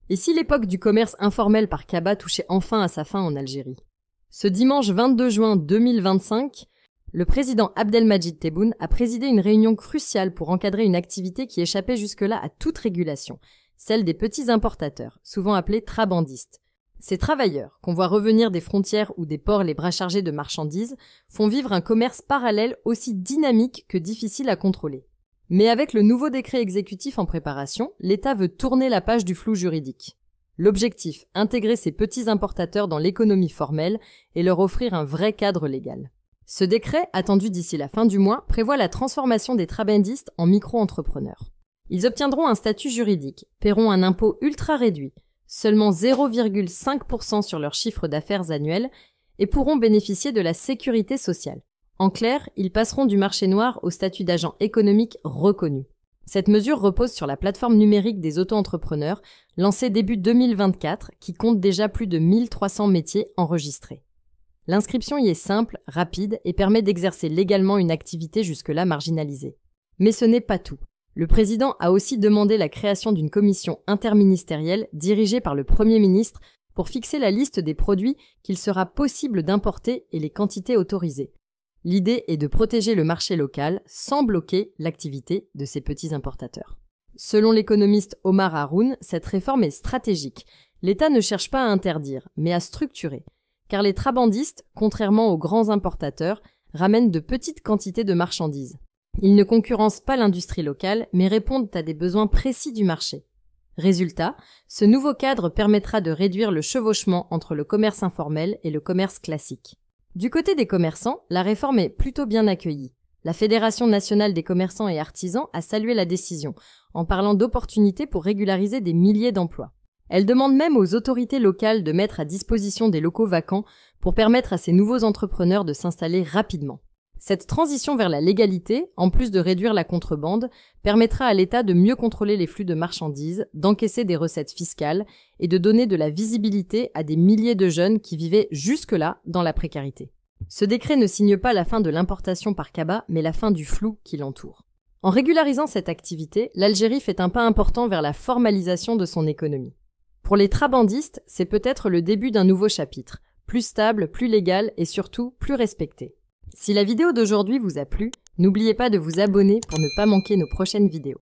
Et si l'époque du commerce informel par cabas touchait enfin à sa fin en Algérie? Ce dimanche 22 juin 2025, le président Abdelmadjid Tebboune a présidé une réunion cruciale pour encadrer une activité qui échappait jusque-là à toute régulation, celle des petits importateurs, souvent appelés trabandistes. Ces travailleurs, qu'on voit revenir des frontières ou des ports les bras chargés de marchandises, font vivre un commerce parallèle aussi dynamique que difficile à contrôler. Mais avec le nouveau décret exécutif en préparation, l'État veut tourner la page du flou juridique. L'objectif, intégrer ces petits importateurs dans l'économie formelle et leur offrir un vrai cadre légal. Ce décret, attendu d'ici la fin du mois, prévoit la transformation des trabandistes en micro-entrepreneurs. Ils obtiendront un statut juridique, paieront un impôt ultra réduit, seulement 0,5% sur leur chiffre d'affaires annuel, et pourront bénéficier de la sécurité sociale. En clair, ils passeront du marché noir au statut d'agent économique reconnu. Cette mesure repose sur la plateforme numérique des auto-entrepreneurs, lancée début 2024, qui compte déjà plus de 1300 métiers enregistrés. L'inscription y est simple, rapide et permet d'exercer légalement une activité jusque-là marginalisée. Mais ce n'est pas tout. Le président a aussi demandé la création d'une commission interministérielle dirigée par le Premier ministre pour fixer la liste des produits qu'il sera possible d'importer et les quantités autorisées. L'idée est de protéger le marché local sans bloquer l'activité de ces petits importateurs. Selon l'économiste Omar Haroun, cette réforme est stratégique. L'État ne cherche pas à interdire, mais à structurer. Car les trabandistes, contrairement aux grands importateurs, ramènent de petites quantités de marchandises. Ils ne concurrencent pas l'industrie locale, mais répondent à des besoins précis du marché. Résultat, ce nouveau cadre permettra de réduire le chevauchement entre le commerce informel et le commerce classique. Du côté des commerçants, la réforme est plutôt bien accueillie. La Fédération nationale des commerçants et artisans a salué la décision, en parlant d'opportunités pour régulariser des milliers d'emplois. Elle demande même aux autorités locales de mettre à disposition des locaux vacants pour permettre à ces nouveaux entrepreneurs de s'installer rapidement. Cette transition vers la légalité, en plus de réduire la contrebande, permettra à l'État de mieux contrôler les flux de marchandises, d'encaisser des recettes fiscales et de donner de la visibilité à des milliers de jeunes qui vivaient jusque-là dans la précarité. Ce décret ne signe pas la fin de l'importation par cabas, mais la fin du flou qui l'entoure. En régularisant cette activité, l'Algérie fait un pas important vers la formalisation de son économie. Pour les trabandistes, c'est peut-être le début d'un nouveau chapitre, plus stable, plus légal et surtout plus respecté. Si la vidéo d'aujourd'hui vous a plu, n'oubliez pas de vous abonner pour ne pas manquer nos prochaines vidéos.